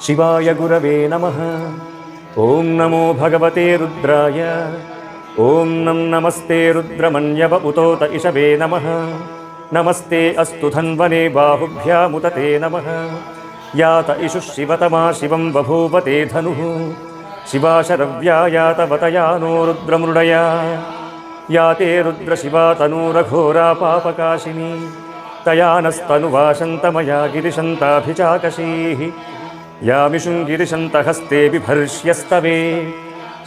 शिवाय गुरवे नमः। ॐ नमो भगवते रुद्राय। ॐ नमस्ते रुद्रमन्यव उतोत इषवे नमः। नमस्ते अस्तु धन्वने बाहुभ्यामुदते नमः। यात इषुः शिवतमा शिवं बभूवते धनुः। शिवा शरव्या यातवतया नो रुद्रमृडया। याते रुद्रशिवा तनूरघोरा पापकाशिनी। तया नस्तनुवाशन्तमया गिरिशन्ताभिचाकशीः। यामिषुं गिरिशन्तहस्ते बिभर्ष्यस्तवे।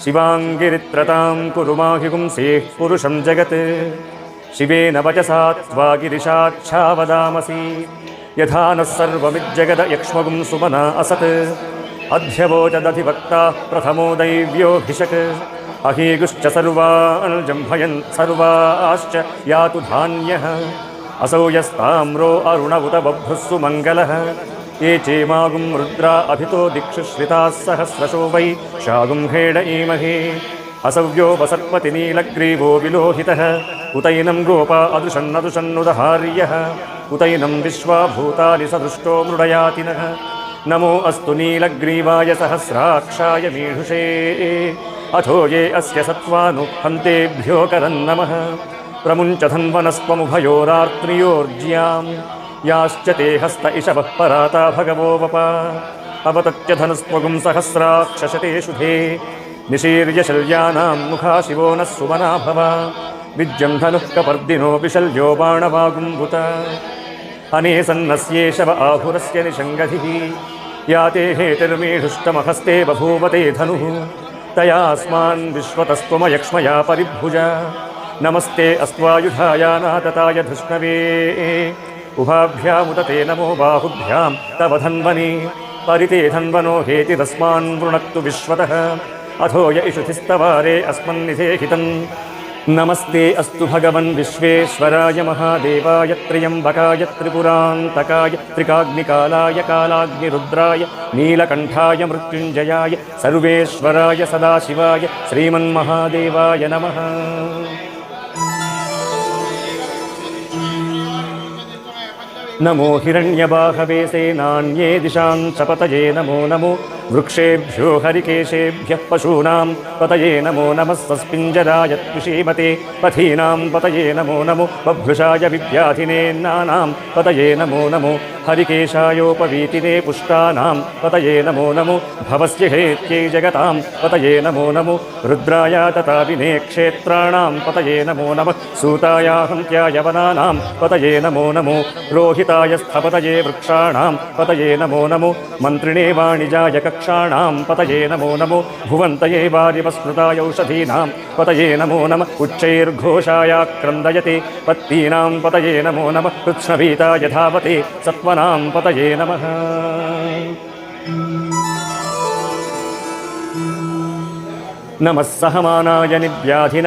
शिवाङ्गिरित्रतां कुरु माहिगुंसेः पुरुषं जगत्। शिवेन वचसा त्वा गिरिशाक्षा वदामसि। यथा नः सर्वमिज्जगद यक्ष्मगुं सुमना असत्। अध्यवोचदधिवक्ता प्रथमो दैव्योऽभिषक्। अहीगुश्च सर्वान् जम्भयन् सर्वाश्च यातु धान्यः। असौ यस्ताम्रो अरुण उत बभ्रुः सुमङ्गलः। ये चेमागुं रुद्रा अभितो दिक्षु श्रिताः सहस्रशो वै शागुं हेड ईमहे। असव्यो वसत्पति नीलग्रीवो विलोहितः। उतैनं गोपा अदृशन्नदृशन्नुदहार्यः। उतैनं विश्वा भूतानि सदृष्टो मृडयातिनः। नमो अस्तु नीलग्रीवाय सहस्राक्षाय मीढुषे। अथो ये अस्य सत्त्वानु हन्तेभ्यो करन्नमः। प्रमुञ्च धन्वनस्त्वमुभयोरार्त्र्योर्ज्याम्। याश्च ते हस्त इषवः पराता भगवो वपा। अवतत्य धनुस्त्वगुं सहस्राक्षशते शुभे। निशीर्य शल्यानां मुखा शिवो नः सुमना भव। विद्यं धनुः कपर्दिनो विशल्यो बाणवागुम्भुत। अने सन्नस्येशव आहुरस्य निषङ्गधिः। याते हेतिर्मीढुष्टमहस्ते बभूवते धनुः। तयास्मान् विश्वतस्त्वमयक्ष्मया परिभुज। नमस्ते अस्त्वायुधायानातताय धृष्णवे। उभाभ्यामुदते नमो बाहुभ्यां तव धन्वने। परिते धन्वनो हेतिरस्मान् वृणक्तु विश्वतः। अथो य इषुधिस्तवारे अस्मन्निधेहितम्। नमस्ते अस्तु भगवन् विश्वेश्वराय महादेवाय त्र्यम्बकाय त्रिपुरान्तकाय त्रिकाग्निकालाय कालाग्निरुद्राय नीलकण्ठाय मृत्युञ्जयाय सर्वेश्वराय सदाशिवाय श्रीमन्महादेवाय नमः। नमो हिरण्यबाहवे सेनान्ये दिशां च पतये नमो नमो। वृक्षेभ्यो हरिकेशेभ्यः पशूनां पतये नमो नमः। सस्पिञ्जराय त्विषीमते पथीनां पतये नमो नमो। बभ्रुषाय विद्याधिनेन्नानां पतये नमो नमो। हरिकेशायोपवीतिने पुष्टानां पतये नमो नमो। भवस्य हेत्यै जगतां पतये नमो नमो। रुद्राय तताविने क्षेत्राणां पतये नमो नमः। सूतायाहन्त्याय वनानां पतये नमो नमो। रोहिताय स्थपतये वृक्षाणां पतये नमो नमो। मन्त्रिणे वाणिजाय कक्षाणां पतये नमो नमो। भुवन्तये वारिवस्मृताय औषधीनां पतये नमो नमः। उच्चैर्घोषाय क्रन्दयते पत्तीनां पतये नमो नमः। कृत्स्नवीताय धावते सत्त्वनां पतये नमः। नमः सहमानाय निव्याधिन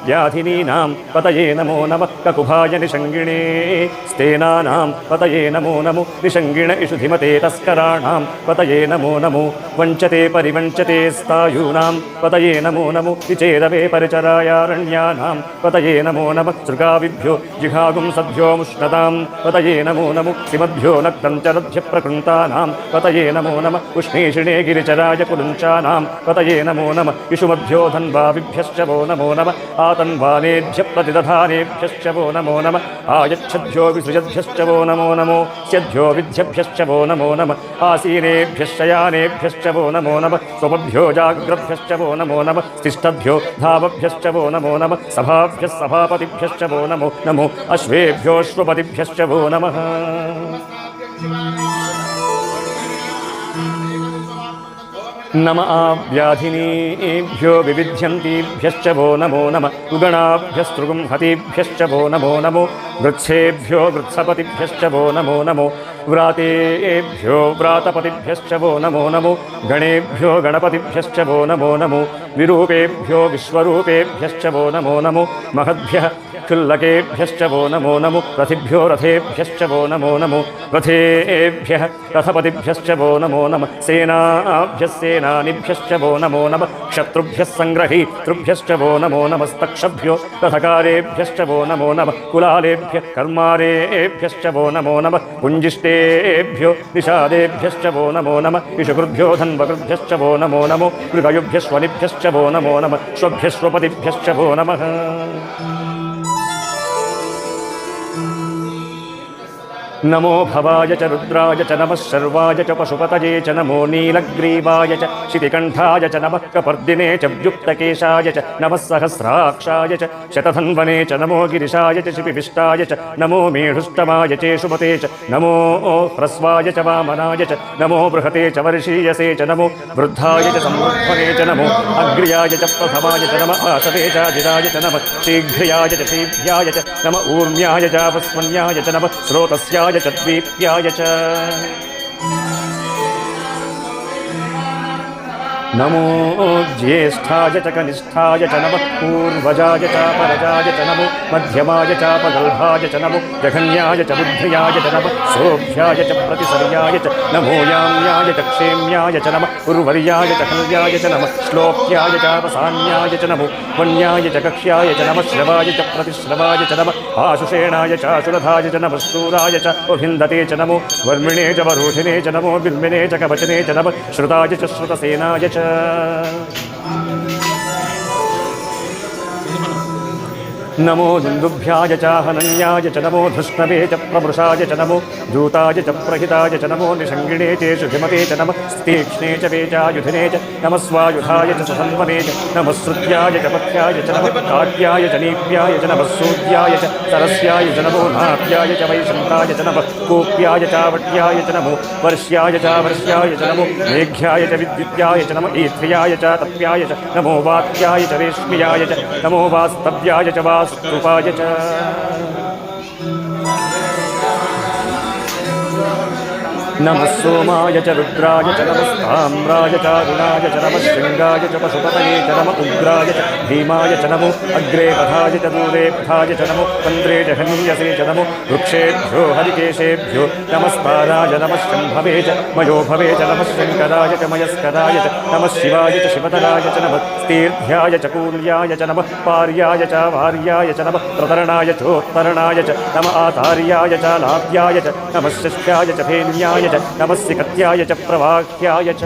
व्याधिनीनां पतये नमो नमः। ककुभाय निषङ्गिणे स्तेनानां पतये नमो नमो। निषङ्गिण इषुधिमते तस्कराणां पतये नमो नमो। वञ्चते परिवञ्चते स्तायूनां पतये नमो नमो। विचेदवे परिचरायारण्यानां पतये नमो नमः। सृगाविभ्यो जिघागुं सद्भ्यो मुष्णतां पतये नमो नमो। सिमद्भ्यो नक्तं चरद्भ्य प्रकृन्तानां पतये नमो नमः। उष्णीषिणे गिरिचराय कुलुञ्चानां पतये नमो नमः। इषुमभ्यो धन्वाविभ्यश्च वो नमो नमः। आतन्वानेभ्य प्रतिदधानेभ्यश्च वो नमो नमः। आयच्छद्भ्यो विसृजद्भ्यश्च वो नमो नमो। स्यद्भ्यो विद्यभ्यश्च वो नमो नमः। आसीनेभ्यश्च यानेभ्यश्च वो नमो नमः। स्वपभ्यो जाग्रद्भ्यश्च वो नमो नमः। तिष्ठद्भ्यो धावभ्यश्च वो नमो नमः। सभाभ्यः सभापतिभ्यश्च वो नमो नमो। अश्वेभ्योऽश्वपतिभ्यश्च वो नमः। नम आव्याधिनीभ्यो विविध्यन्तीभ्यश्च वो नमो नमः। उगणाभ्यस्तृगुं हतीभ्यश्च वो नमो नमो। वृत्सेभ्यो वृत्सपतिभ्यश्च वो नमो नमो। व्रातेभ्यो व्रातपतिभ्यश्च वो नमो नमो। गणेभ्यो गणपतिभ्यश्च वो नमो नमो। विरूपेभ्यो विश्वरूपेभ्यश्च वो नमो नमो। महद्भ्यः क्षुल्लकेभ्यश्च वो नमो नमो रथिभ्यो रथेभ्यश्च वो नमो नमो रथेभ्यः रथपतिभ्यश्च वो नमो नमः सेनाभ्यः सेनानिभ्यश्च वो नमो नमः शत्रुभ्यः सङ्ग्रहीतृभ्यश्च वो नमो नमस्तक्षभ्यो रथकारेभ्यश्च वो नमो नमः कुलालेभ्यः कर्मारेभ्यश्च वो नमो नमः पुञ्जिष्टेभ्यो निषादेभ्यश्च वो नमो नमः इषुकृभ्यो धन्वकृभ्यश्च वो नमो नमो मृगयुभ्यश्वनिभ्यश्च वो नमो नमः स्वभ्यश्वपतिभ्यश्च वो नमः नमो भवाय च रुद्राय च नमः शर्वाय च पशुपतये च नमो नीलग्रीवाय च शितिकण्ठाय च नमः कपर्दिने च व्युक्तकेशाय च नमः सहस्राक्षाय च शतधन्वने च नमो गिरिशाय च शिपिविष्टाय च नमो मेढुष्टमाय चेषुमते च नमो ह्रस्वाय च वामनाय च नमो बृहते च वर्षीयसे च नमो वृद्धाय च संवृद्धने च नमो अग्र्याय च प्रथमाय च नमः आसते चाजिराय च नमः शीघ्र्याय च शीभ्याय च नम ऊर्म्याय च वस्मन्याय च नमः स्रोतस्याय च द्वीप्याय च नमो ज्येष्ठाय च कनिष्ठाय च नमः पूर्वजाय च परजाय च नमो मध्यमाय च पगल्भाय च नमो जघन्याय च बुद्ध्याय च नमः सोभ्याय च प्रतिसर्याय च नमो याम्याय च क्षेम्याय च नमः उर्वर्याय च हल्याय च नमः श्लोक्याय च वसान्याय च नमो वन्याय च कक्ष्याय च नमः श्रवाय च प्रतिश्रवाय च नमः आशुषेणाय च आशुरथाय च नमः शूराय च अभिन्दते च नमो वर्मिणे च वरोधिने च नमो बिल्मिने च कवचने च नमः श्रुताय च श्रुतसेनाय च नमो दुन्दुभ्याय च हनन्याय च नमो धृष्णवे च प्रवृषाय च नमो दूताय च प्रहिताय च नमो निषङ्गिणे च शुधिमते च नमः तीक्ष्णे च वेचायुधिने च नमः स्वायुधाय च सन्वने च नमः श्रुत्याय च पथ्याय च नमः काट्याय च नीप्याय च नमः सूद्याय च सरस्याय च नमो नाप्याय च वैशन्ताय च नमः कूप्याय च वट्याय च नमो वर्ष्याय च वर्ष्याय च नमो मेघ्याय च विद्युत्याय च नमः ईथ्र्याय च तप्याय च नमो वात्याय च रेश्म्याय च नमो वास्तव्याय च वास्तुपाय च नमः सोमाय च रुद्राय च नमस्ताम्राय च अरुणाय च नमः शृङ्गाय च पशुपतये च नमः उग्राय च भीमाय च नमो अग्रे पथाय च दूरे पथाय च नमो तन्द्रे च हनीयसे च नमो वृक्षेभ्यो हरिकेशेभ्यो नमस्ताराय नमः शम्भवे च मयोभवे च नमः शङ्कराय च मयस्कराय च नमः शिवाय च शिवतराय च नमः तीर्थ्याय च कूल्याय च नमः पार्याय च वार्याय च नमः प्रतरणाय चोत्तरणाय च नमः आतार्याय च लाभ्याय च नमः शिष्याय च फेन्याय च नमः सिकत्याय च प्रवाह्याय च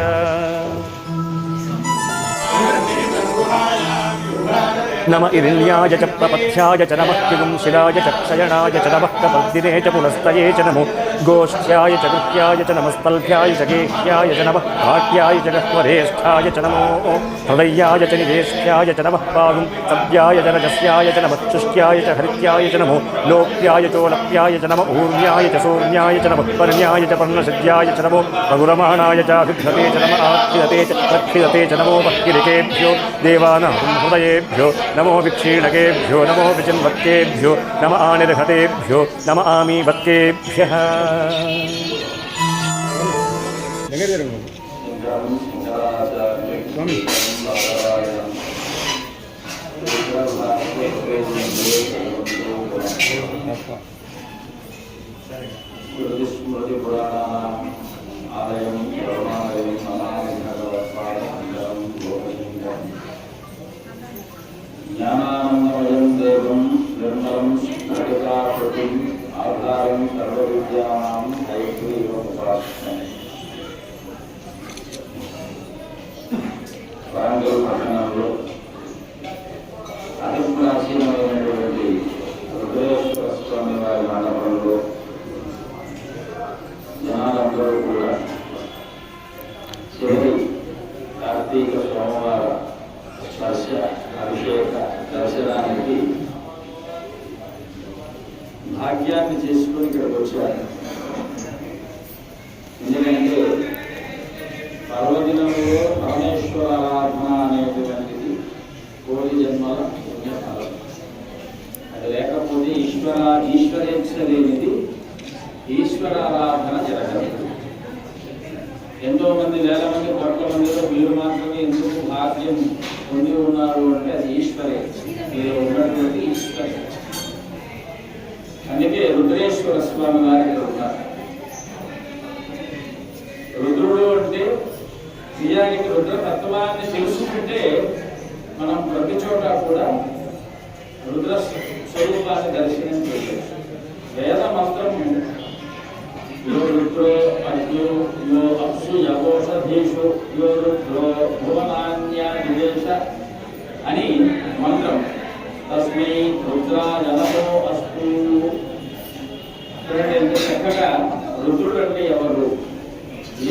नमः इरिल्याय च प्रपथ्याय च नमः किगुंशिलाय च क्षयणाय च नमः कपर्दिने च पुलस्तये च नमो गोष्ठ्याय च कृत्याय च नमस्तल्भ्याय च गेह्याय च नमः भाट्याय च गह्वरेष्ठाय च नमो हृदयाय च निवेष्ठ्याय च नमः पागुं सव्याय च रजस्याय च नमः शुष्ट्याय च हरित्याय च नमो लोप्याय चोलप्याय च नमः ऊर्म्याय च सूर्ण्याय च नमः पर्ण्याय च पर्णसिद्ध्याय च नमो रघुरमाणाय च अभिघ्नते च नमः आक्षिदते च प्रक्षिदते च नमो भक्तिरिकेभ्यो देवानां हृदयेभ्यो नमो विक्षीणकेभ्यो नमो विचिन्वत्केभ्यो नम आनिर्हतेभ्यो नम आमीवत्केभ्यः ज्ञानानन्दमयं देवं निर्मलं स्फटिकाकृतिम् आधारं सर्वविद्यानां हयग्रीवमुपास्महे వరంగల్ పట్టణంలో అతిప్రాచీనమైనటువంటి రుద్రేశ్వర స్వామి వారి మండపంలో జనాలందరూ కూడా చేరి కార్తీక సోమవార అభిషేక దర్శనానికి భాగ్యాన్ని చేసుకుని ఇక్కడికి వచ్చారు. ఎందుకంటే పర్వదినంలో పరమేశ్వర ఆరాధన అనేటువంటిది కోటి జన్మల పుణ్యఫలం. అది లేకపోతే ఈశ్వరేచ్ఛ లేనిది ఈశ్వరారాధన జరగదు. ఎంతో మంది వేల మంది కోట్ల మందిలో మీరు మాత్రమే ఎందుకు భాగ్యం పొంది ఉన్నారు అంటే అది ఈశ్వరేచ్ఛ. మీరు ఉన్నటువంటి ఈశ్వరేచ్ఛ. అందుకే రుద్రేశ్వర స్వామి వారు ఇక్కడ ఉన్నారు. రుద్రుడు అంటే నిజానికి రుద్రతత్వాన్ని తెలుసుకుంటే మనం ప్రతి చోట కూడా రుద్ర స్వరూపాన్ని దర్శనం చేయవచ్చు. వేద మంత్రము యో రుద్రో అర్జు యో అప్సు యవోషధీషు యో రుద్రో భువనాన్యాదివేశ అని మంత్రం. తస్మై రుద్రాయ నమో అస్తు. ఎంత చక్కగా రుద్రుడు అంటే ఎవరు?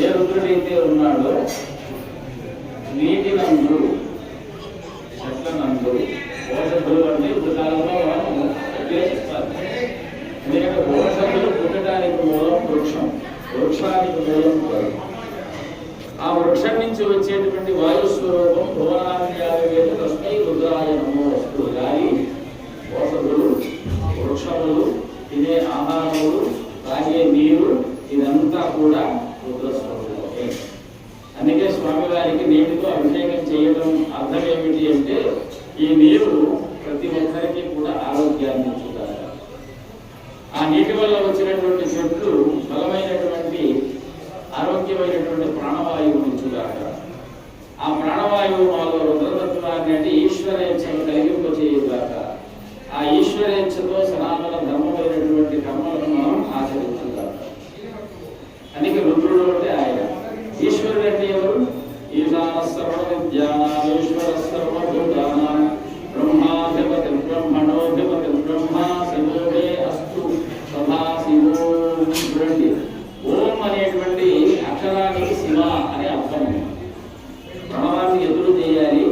ఏ రుద్రుడైతే ఉన్నాడో నీటి నందు, చెట్ల నందు, ఓషధులు అంటే ఇప్పుడు కాలంలో మనం ఉద్దేశిస్తారు. ఎందుకంటే ఓషధులు పుట్టడానికి మూలం వృక్షం, వృక్షానికి మూలం గాలి. ఆ వృక్షం నుంచి వచ్చేటువంటి వాయుస్వరూపం భువనాన్యావేద తస్మై రుద్రాయ నమో అస్తు. గాలి, ఓషధులు, వృక్షములు, తినే ఆహారములు, తాగే నీరు, ఇదంతా కూడా రుద్రస్వరూపమే. అందుకే స్వామివారికి నీటితో అభిషేకం చేయడం అర్థం ఏమిటి అంటే ఈ నీరు ప్రతి ఒక్కరికి కూడా ఆరోగ్యాన్ని ఇచ్చుతారు. ఆ నీటి వల్ల వచ్చినటువంటి చెట్లు బలమైనటువంటి ఆరోగ్యమైనటువంటి ప్రాణవాయువుని ఇచ్చుగాక. ఆ ప్రాణవాయువు మాలో రుద్రతత్వాన్ని అంటే ఈశ్వరేచ్ఛను కలిగింపచేయుగాక. ఆ ఈశ్వరేచ్ఛతో సనాతన ధర్మమైనటువంటి కర్మలను మనం ఆచరించుగాక. అందుకే రుద్రుడు అంటే ఆయన. ఈశ్వరుడు అంటే ఎవరు? ఈశాన సర్వ విద్యానామేశ్వర సర్వభూతానాం బ్రహ్మాధిపతి బ్రహ్మణోధిపతి బ్రహ్మ శివోమే అస్తు సదాశివో. చూడండి, ఓం అనేటువంటి అక్షరానికి శివ అనే అర్థం. ప్రణవాన్ని ఎదురు చేయాలి,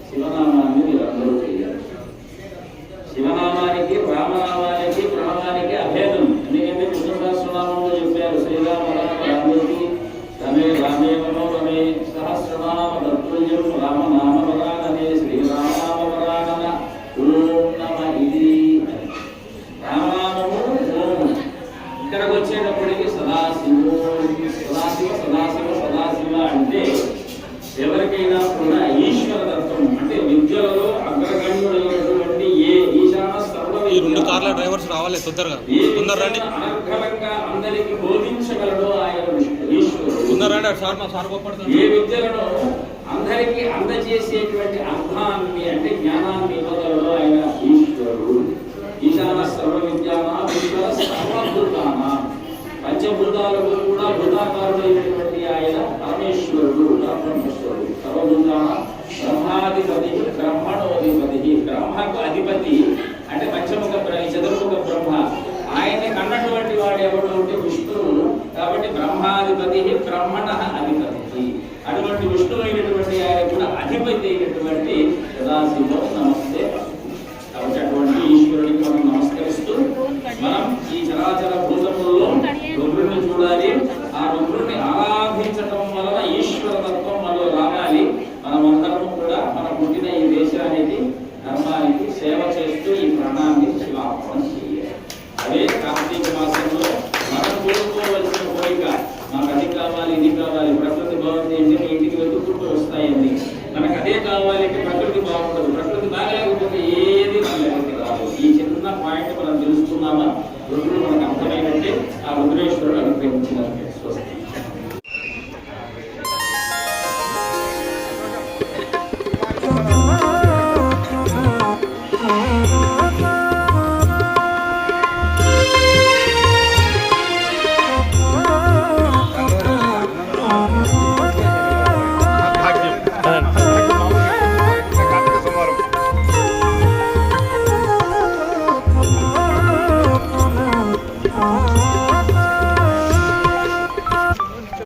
శివనామాన్ని మీరందరూ చేయాలి. శివనామానికి, రామనామానికి, ప్రణవానికి అభేదం. ఎందుకంటే విష్ణు సహస్రనామంలో చెప్పారు శ్రీరామ రామ రామేతి రమే రామే మనోరమే సహస్రనామ తత్తుల్యం రామనామ వరాననే శ్రీరామనామ వరానన ఓం నమ ఇది. రామనామము ఓం. ఇక్కడికి వచ్చేటప్పటికి సదాశివో, సదాశివ సదాశివ సదాశివ అంటే ఎవరికైనా కూడా ఈశ్వర తత్వం అంటే విద్యలలో అగ్రగణ్యుడైనటువంటి ఏ ఈశాన సర్వ డ్రైవర్స్ రావాలి తొందరగా అనర్ఘలంగా అందరికి బోధించగలడు ఆయన ఈశ్వరుడు. ఏ విద్యలను అందరికీ అందజేసేటువంటి అర్థాన్ని అంటే జ్ఞానాన్ని ఇవ్వగలడు ఆయన ఈశ్వరుడు. ఈశాన సర్వ విద్యానా ఈశ్వర సర్వభూతాన, పంచభూతాలకు కూడా భూతాకారుడైనటువంటి ఆయన పరమేశ్వరుడు, బ్రహ్మేశ్వరుడు. సర్వభూతాన బ్రహ్మాధిపతి బ్రహ్మణోధిపతి. బ్రహ్మకు అధిపతి అంటే పంచముఖ చతుర్ముఖ బ్రహ్మ. ఆయన్ని కన్నటువంటి వాడు ఎవడు అంటే విష్ణువు. కాబట్టి బ్రహ్మాధిపతి బ్రహ్మణ అధిపతి. అటువంటి విష్ణువు అయినటువంటి ఆయన కూడా అధిపతి అయినటువంటి సదాశివం నమస్తే. కాబట్టి అటువంటి ఈశ్వరుడికి మనం నమస్కరిస్తూ మనం ఈ చరాచర భూతములలో రుద్రుడిని చూడాలి. ఆ రుద్రుడిని ఆరాధించటం వలన ఈశ్వర తత్వం మనలో రావాలి. మనమందరము కూడా మన పుట్టిన ఈ దేశానికి, ధర్మానికి సేవ చేస్తూ ఈ ప్రాణాన్ని శివార్పణం చేయాలి. అదే కార్తీక మాసంలో మనం కోరుకోవలసిన కోరిక. మనకు అది కావాలి, ఇది కావాలి. ప్రకృతి బాగుంది అంటే ఇంటికి వెతుక్కుంటూ వస్తాయండి. మనకు అదే కావాలి అంటే ప్రకృతి బాగుండదు. ప్రకృతి బాగలేకపోతే ఏది మన లెక్కకి రాదు. ఈ చిన్న పాయింట్ మనం తెలుసుకున్నామా? రుద్రుడు మనకు అర్థమైనట్టే ఆ రుద్రేశ్వరుడు అనుగ్రహించినట్టే. స్వస్తి.